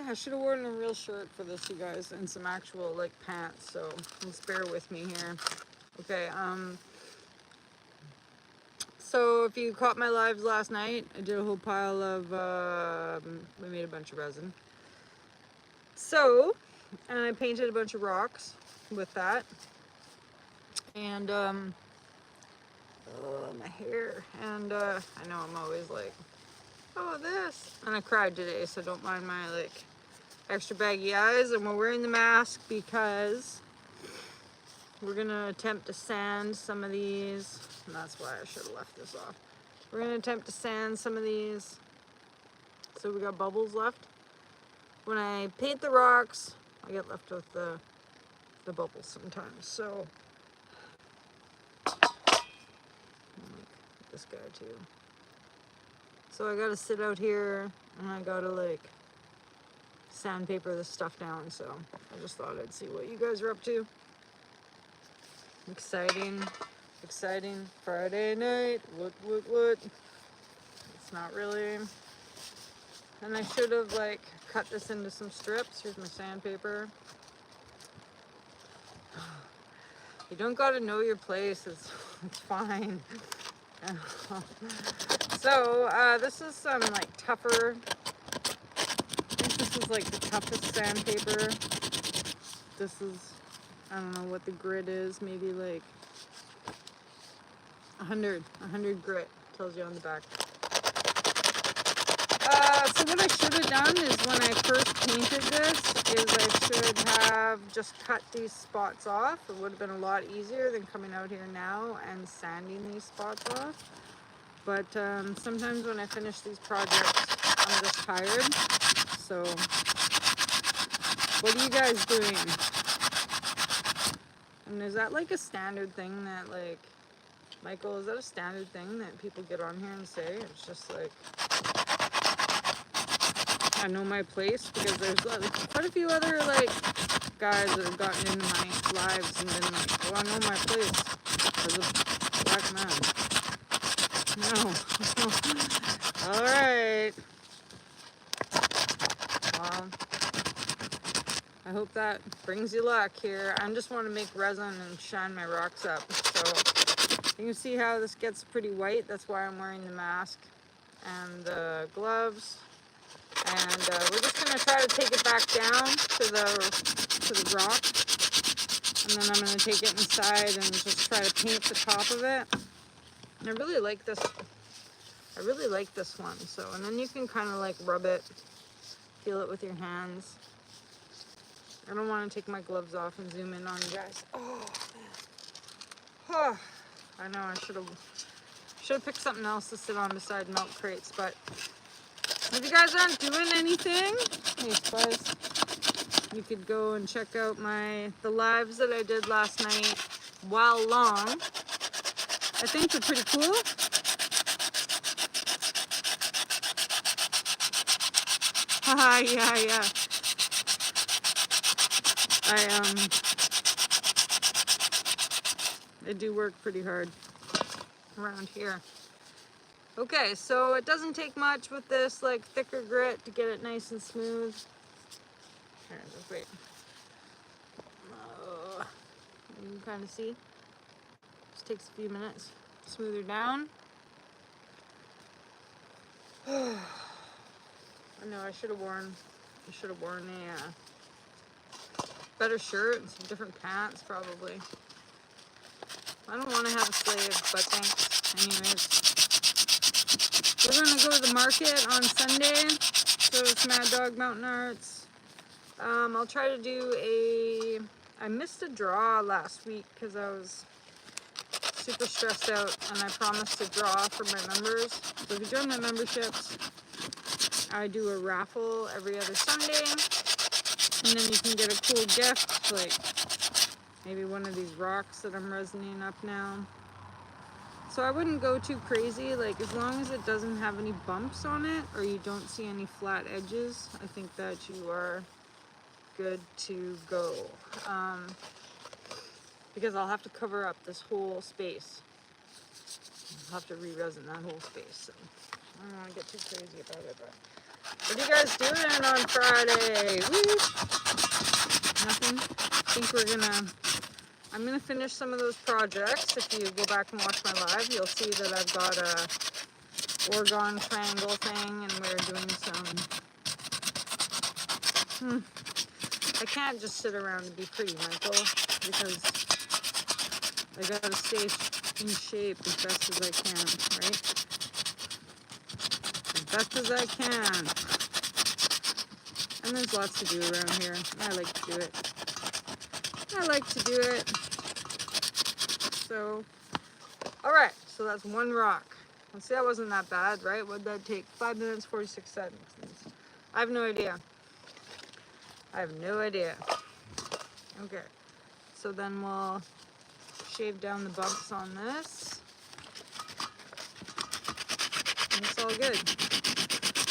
I should have worn a real shirt for this, you guys, and some actual like pants, so just bear with me here. Okay, so if you caught my lives last night, I did a whole pile of, we made a bunch of resin. So, and I painted a bunch of rocks with that. And, my hair. And, I know I'm always like, oh, this. And I cried today, so don't mind my, like, extra baggy eyes. And we're wearing the mask because we're gonna attempt to sand some of these. And that's why I should have left this off. We're gonna attempt to sand some of these. So we got bubbles left. When I paint the rocks, I get left with the bubbles sometimes. So this guy too. So I gotta sit out here and I gotta like sandpaper this stuff down. So I just thought I'd see what you guys are up to. Exciting Friday night. What? It's not really. And I should have like cut this into some strips. Here's my sandpaper. You don't gotta know your place. It's fine. So this is some like tougher. I think this is like the toughest sandpaper. This is, I don't know what the grit is. Maybe like 100 grit. Tells you on the back. So what I should have done is when I first painted this is I should have just cut these spots off. It would have been a lot easier than coming out here now and sanding these spots off. But sometimes when I finish these projects, I'm just tired. So what are you guys doing? And is that like a standard thing that like, Michael, is that a standard thing that people get on here and say? It's just like, I know my place, because there's quite a few other like guys that have gotten into my lives and been like, oh, I know my place as a black man. No. All right. Well, I hope that brings you luck here. I just want to make resin and shine my rocks up. So you can see how this gets pretty white. That's why I'm wearing the mask and the gloves. And we're just going to try to take it back down to the rock. And then I'm going to take it inside and just try to paint the top of it. And I really like this. I really like this one. So, and then you can kind of like rub it, feel it with your hands. I don't want to take my gloves off and zoom in on you guys. Oh, man. Oh, I know I should have picked something else to sit on beside milk crates, but if you guys aren't doing anything, hey Spice, you could go and check out the lives that I did last night while long. I think they're pretty cool. Haha, yeah. I do work pretty hard around here. Okay, so it doesn't take much with this like thicker grit to get it nice and smooth. Here, just wait. You can kind of see. Just takes a few minutes. Smooth her down. I know I should have worn a better shirt and some different pants probably. I don't want to have a slave, but thanks anyways. We're going to go to the market on Sunday. So it's Maddogmountainarts. I'll try to do I missed a draw last week because I was super stressed out, and I promised to draw for my members. So if you join my memberships, I do a raffle every other Sunday, and then you can get a cool gift, like maybe one of these rocks that I'm resining up now. So I wouldn't go too crazy, like as long as it doesn't have any bumps on it or you don't see any flat edges, I think that you are good to go. Because I'll have to cover up this whole space. I'll have to re-resin that whole space, so I don't want to get too crazy about it, but What are you guys doing on Friday? Woo! Nothing. I think I'm gonna finish some of those projects. If you go back and watch my live, you'll see that I've got a Oregon triangle thing, and we're doing some. I can't just sit around and be pretty, Michael, because I gotta stay in shape as best as I can, right? As best as I can. And there's lots to do around here. I like to do it. I like to do it. So, alright, so that's one rock. Let's see, that wasn't that bad, right? What'd that take? 5 minutes, 46 seconds. I have no idea. I have no idea. Okay, so then we'll shave down the bumps on this. And it's all good.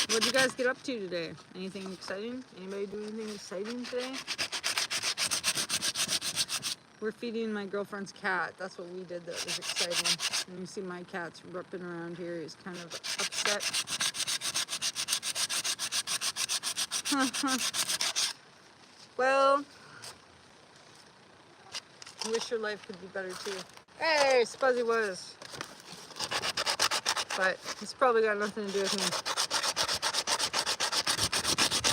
What'd you guys get up to today? Anything exciting? Anybody do anything exciting today? We're feeding my girlfriend's cat. That's what we did that was exciting. And you see my cat's ripping around here. He's kind of upset. Well, I wish your life could be better too. Hey, Spuzzy was. But it's probably got nothing to do with me.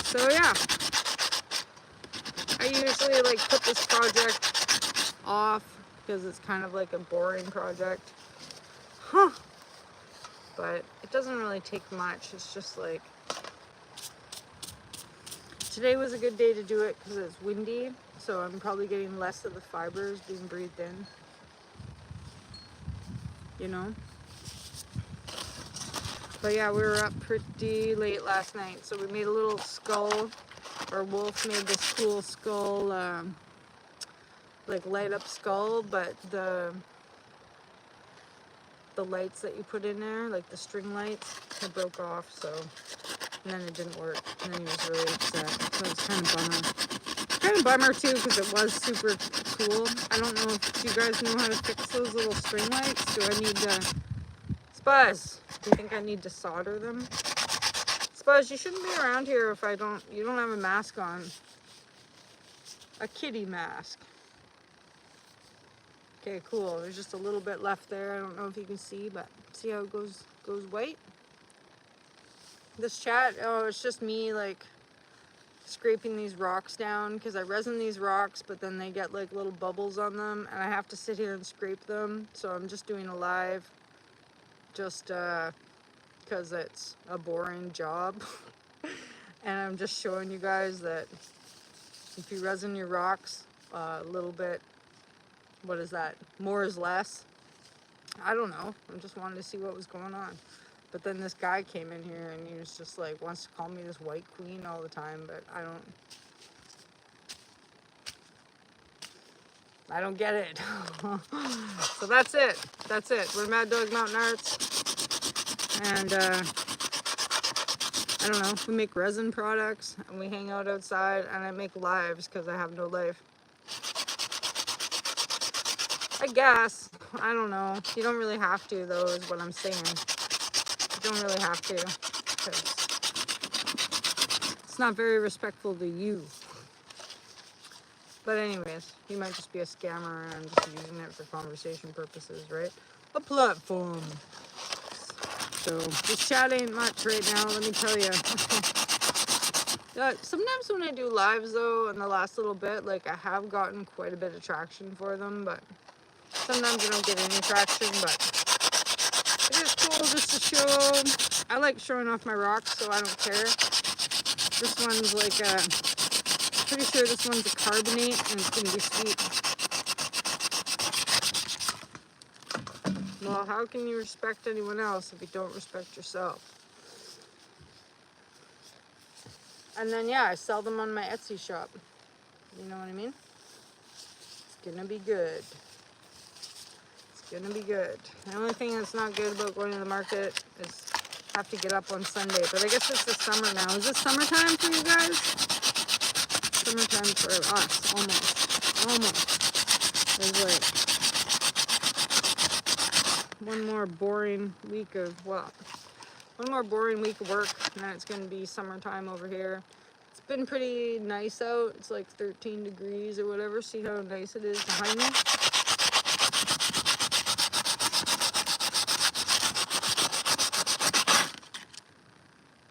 So yeah. I usually like put this project off because it's kind of like a boring project. But it doesn't really take much. It's just like today was a good day to do it because it's windy, so I'm probably getting less of the fibers being breathed in, you know. But yeah, we were up pretty late last night, so we made a little skull, or Wolf made this cool skull, like light up skull, but the lights that you put in there, like the string lights, they broke off, so, and then it didn't work, and then he was really upset, so it's kind of bummer. Kind of bummer too, because it was super cool. I don't know if you guys know how to fix those little string lights. Do I need to, Spuzz, do you think I need to solder them? Spuzz, you shouldn't be around here if you don't have a mask on. A kitty mask. Okay, cool. There's just a little bit left there. I don't know if you can see, but see how it goes white? This chat, oh, it's just me like scraping these rocks down because I resin these rocks, but then they get like little bubbles on them and I have to sit here and scrape them. So I'm just doing a live just because it's a boring job. And I'm just showing you guys that if you resin your rocks a little bit, what is that? More is less. I don't know. I just wanted to see what was going on. But then this guy came in here and he was just like, wants to call me this white queen all the time, but I don't get it. So that's it. That's it. We're Maddogmountainarts. And I don't know. We make resin products and we hang out outside and I make lives because I have no life. I guess. I don't know. You don't really have to, though, is what I'm saying. You don't really have to. Because it's not very respectful to you. But anyways, you might just be a scammer and just using it for conversation purposes, right? A platform. So, this chat ain't much right now, let me tell you. Sometimes when I do lives, though, in the last little bit, like, I have gotten quite a bit of traction for them, but sometimes I don't get any traction, but it is cool just to show. I like showing off my rocks, so I don't care. This one's like pretty sure this one's a carbonate, and it's going to be sweet. Well, how can you respect anyone else if you don't respect yourself? And then, yeah, I sell them on my Etsy shop. You know what I mean? It's going to be good. Gonna be good. The only thing that's not good about going to the market is have to get up on Sunday. But I guess it's the summer now. Is this summertime for you guys? Summertime for us, almost. Almost. There's like one more boring week of, well, one more boring week of work, and then it's going to be summertime over here. It's been pretty nice out. It's like 13 degrees or whatever. See how nice it is behind me?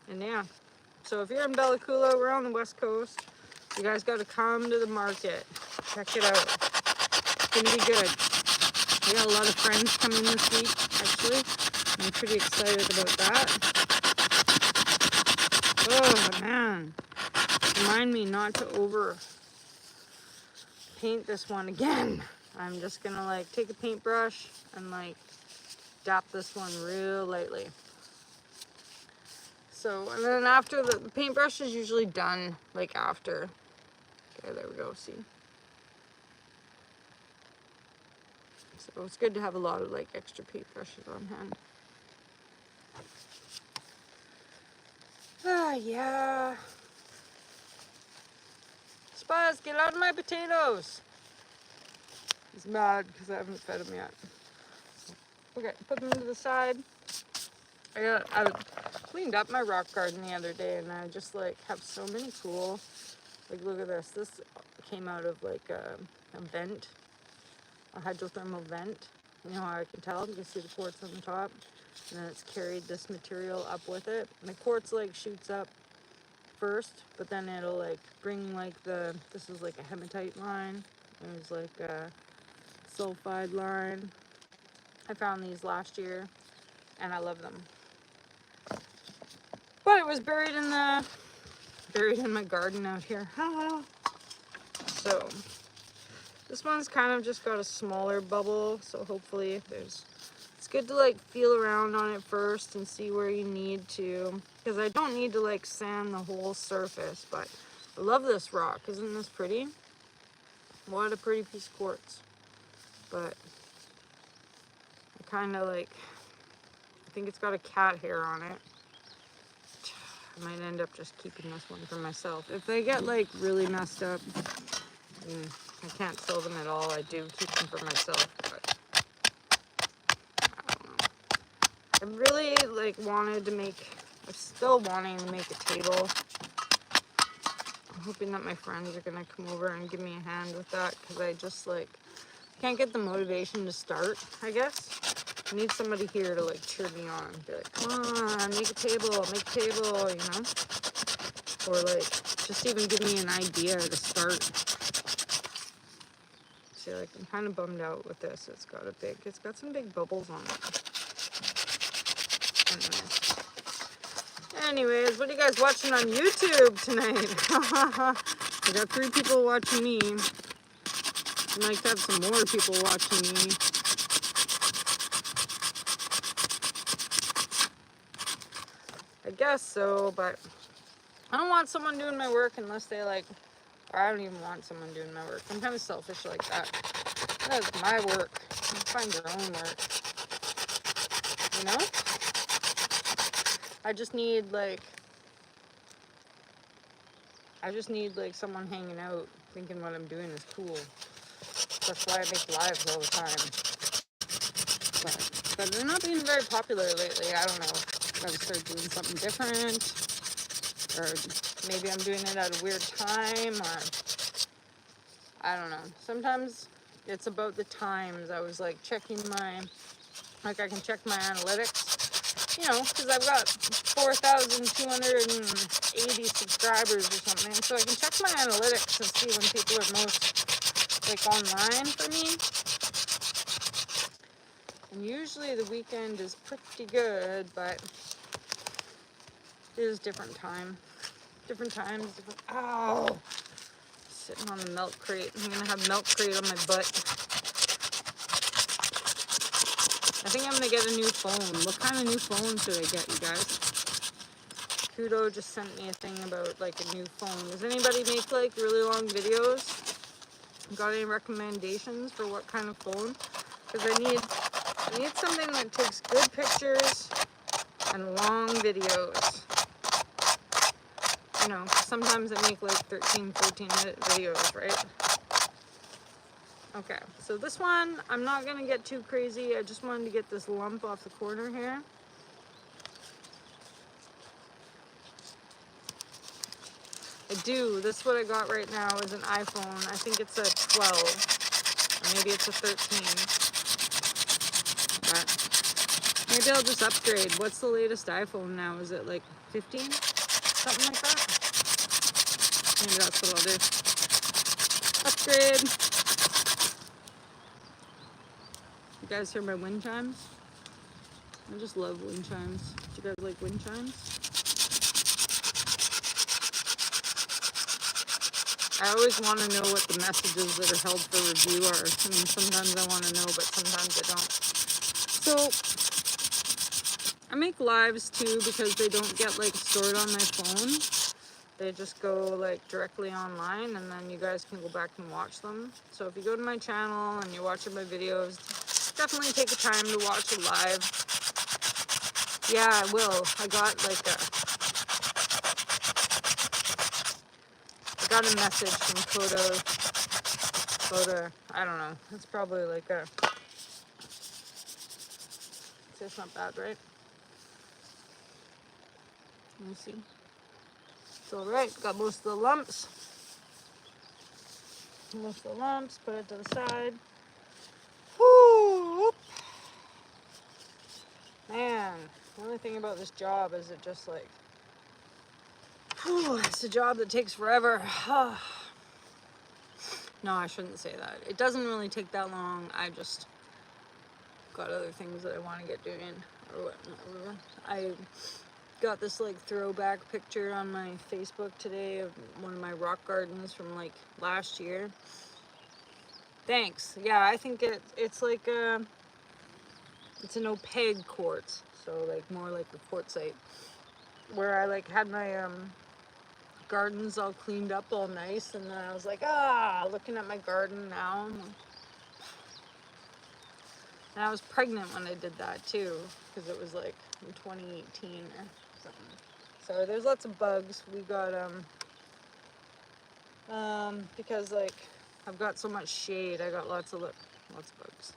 And yeah, so if you're in Bella Coola, we're on the west coast. You guys got to come to the market. Check it out. It's going to be good. We got a lot of friends coming this week, actually. I'm pretty excited about that. Oh, man. Remind me not to over paint this one again. I'm just going to, like, take a paintbrush and, like, dap this one real lightly. So, and then after the paintbrush is usually done, like, after. Okay, there we go, see? So it's good to have a lot of like extra paintbrushes on hand. Ah, yeah. Spaz, get out of my potatoes. He's mad because I haven't fed him yet. Okay, put them to the side. I cleaned up my rock garden the other day, and I just like have so many cool. Like, look at this. This came out of like a vent, a hydrothermal vent. You know how I can tell? You can see the quartz on the top, and then it's carried this material up with it. And the quartz like shoots up first, but then it'll like bring like this is like a hematite line. There's like a sulfide line. I found these last year, and I love them. But it was buried in my garden out here. So this one's kind of just got a smaller bubble, so hopefully it's good to like feel around on it first and see where you need to, because I don't need to like sand the whole surface. But I love this rock. Isn't this pretty? What a pretty piece of quartz. But I kind of like, I think it's got a cat hair on it. I might end up just keeping this one for myself. If they get like really messed up, I can't sell them at all. I do keep them for myself, but I don't know. I really like I'm still wanting to make a table. I'm hoping that my friends are gonna come over and give me a hand with that, because I just like can't get the motivation to start, I guess. I need somebody here to like cheer me on. Be like, come on, make a table, you know? Or like just even give me an idea to start. See, like, I'm kind of bummed out with this. It's got some big bubbles on it. Anyways, what are you guys watching on YouTube tonight? I got 3 people watching me. I'd like to have some more people watching me. I guess so, but I don't want someone doing my work unless they like, or I don't even want someone doing my work. I'm kind of selfish like that. That's my work. You find your own work. You know? I just need like someone hanging out thinking what I'm doing is cool. That's why I make lives all the time. But they're not being very popular lately. I don't know. Gotta start doing something different. Or maybe I'm doing it at a weird time, or I don't know. Sometimes it's about the times. I was like checking I can check my analytics, you know, because I've got 4,280 subscribers or something. So I can check my analytics and see when people are most like online for me. And usually the weekend is pretty good, but it is different times, ow! Sitting on the milk crate. I'm gonna have milk crate on my butt. I think I'm gonna get a new phone. What kind of new phone should I get, you guys? Kudo just sent me a thing about like a new phone. Does anybody make like really long videos? Got any recommendations for what kind of phone? Because I need something that takes good pictures and long videos. You know, sometimes I make like 13, 14-minute videos, right? Okay, so this one, I'm not going to get too crazy. I just wanted to get this lump off the corner here. I do. This is what I got right now is an iPhone. I think it's a 12. Or maybe it's a 13. But maybe I'll just upgrade. What's the latest iPhone now? Is it like 15? Something like that? Maybe that's what I'll do. Upgrade. You guys hear my wind chimes? I just love wind chimes. Do you guys like wind chimes? I always want to know what the messages that are held for review are. I mean, sometimes I want to know, but sometimes I don't. So, I make lives too because they don't get like stored on my phone. They just go like directly online and then you guys can go back and watch them. So if you go to my channel and you're watching my videos, definitely take the time to watch it live. Yeah, I will. I got a message from Coda, I don't know. It's probably like a, it's not bad, right? Let me see. It's all right. Got most of the lumps. Put it to the side. Whoo! Man, the only thing about this job is it just like, it's a job that takes forever. No, I shouldn't say that. It doesn't really take that long. I just got other things that I want to get doing or whatever. I got this like throwback picture on my Facebook today of one of my rock gardens from like last year. Thanks. Yeah, I think it's like it's an opaque quartz, so like more like a quartzite, where I like had my gardens all cleaned up all nice, and then I was like, looking at my garden now. And I was pregnant when I did that too, because it was like in 2018 or something. So there's lots of bugs. We got because like I've got so much shade, I got lots of bugs.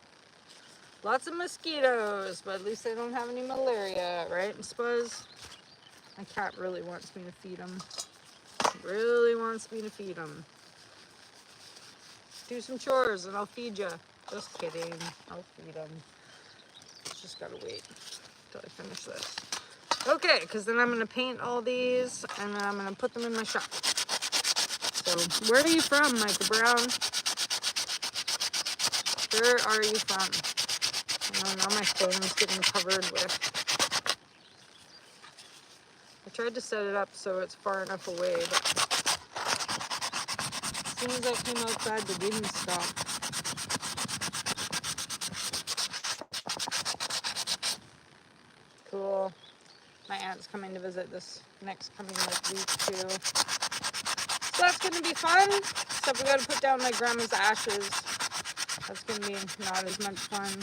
Lots of mosquitoes, but at least I don't have any malaria, right, Spuzz? My cat really wants me to feed him. Really wants me to feed him. Do some chores and I'll feed you. Just kidding. I'll feed him. Just gotta wait till I finish this. Okay, because then I'm gonna paint all these and then I'm gonna put them in my shop. So, where are you from, Micah Brown? Where are you from? Oh, now my phone's getting covered with. I tried to set it up so it's far enough away, but as soon as I came outside, the wind stopped. Cool. My aunt's coming to visit this next coming like week too. So that's gonna be fun. Except we gotta put down my grandma's ashes. That's gonna be not as much fun.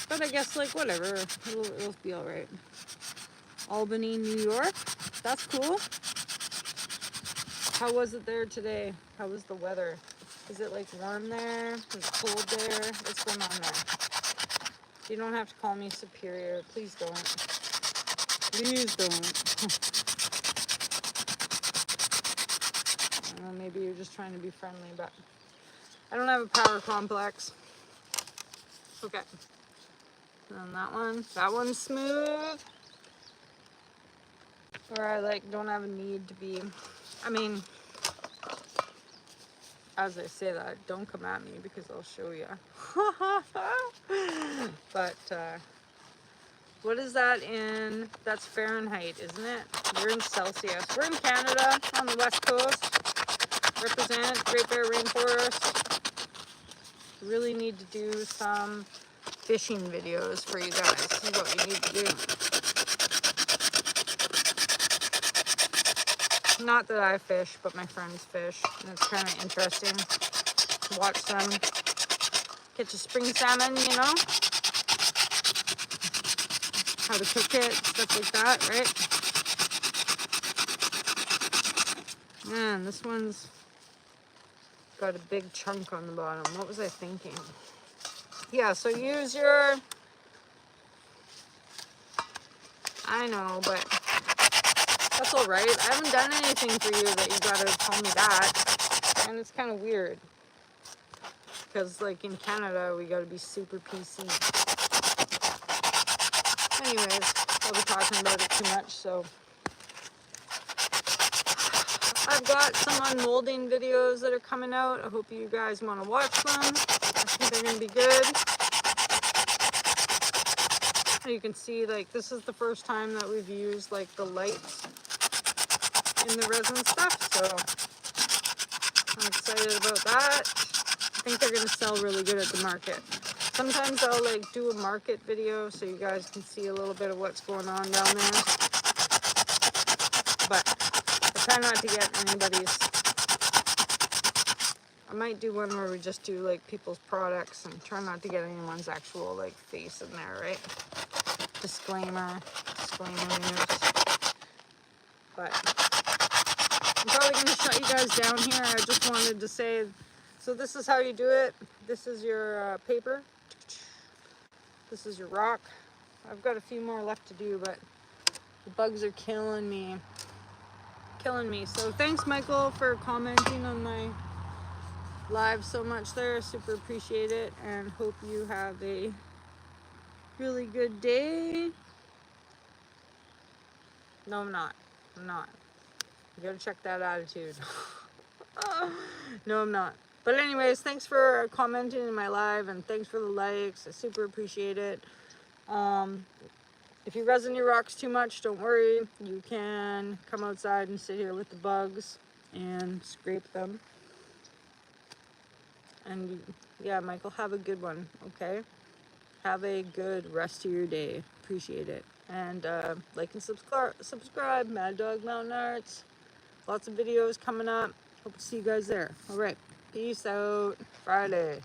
But I guess like whatever. It'll be alright. Albany, New York. That's cool. How was it there today? How was the weather? Is it like warm there? Is it cold there? What's going on there? You don't have to call me superior. Please don't. Please don't. I don't know, maybe you're just trying to be friendly, but I don't have a power complex. Okay. And then that one's smooth. Where I like don't have a need to be, I mean, as I say that, don't come at me because I'll show you. But, what is that in, that's Fahrenheit, isn't it? We're in Celsius. We're in Canada, on the west coast. Represent Great Bear Rainforest. Really need to do some fishing videos for you guys. This is what we need to do. Not that I fish, but my friends fish. And it's kind of interesting to watch them catch a spring salmon, you know? How to cook it, stuff like that, right? Man, this one's got a big chunk on the bottom. What was I thinking? Yeah, so use your... I know, but That's all right. I haven't done anything for you that you gotta tell me that. And it's kind of weird. Because, like, in Canada, we gotta be super PC. Anyways, I'll be talking about it too much, so. I've got some unmolding videos that are coming out. I hope you guys want to watch them. I think they're going to be good. You can see, like, this is the first time that we've used, like, the lights in the resin stuff, so I'm excited about that. I think they're going to sell really good at the market. Sometimes I'll, like, do a market video so you guys can see a little bit of what's going on down there. But I try not to get anybody's. I might do one where we just do, like, people's products and try not to get anyone's actual, like, face in there, right? Disclaimer news. But I'm probably going to shut you guys down here. I just wanted to say, so this is how you do it. This is your paper. This is your rock. I've got a few more left to do, but the bugs are killing me. So thanks, Michael, for commenting on my live so much there. Super appreciate it, and hope you have a really good day. No, I'm not. You gotta check that attitude. No, I'm not. But anyways, thanks for commenting in my live, and thanks for the likes. I super appreciate it. If you resin your rocks too much, don't worry. You can come outside and sit here with the bugs and scrape them. And yeah, Michael, have a good one, okay? Have a good rest of your day. Appreciate it. And like and subscribe, Maddogmountainarts. Lots of videos coming up. Hope to see you guys there. All right. Peace out. Friday.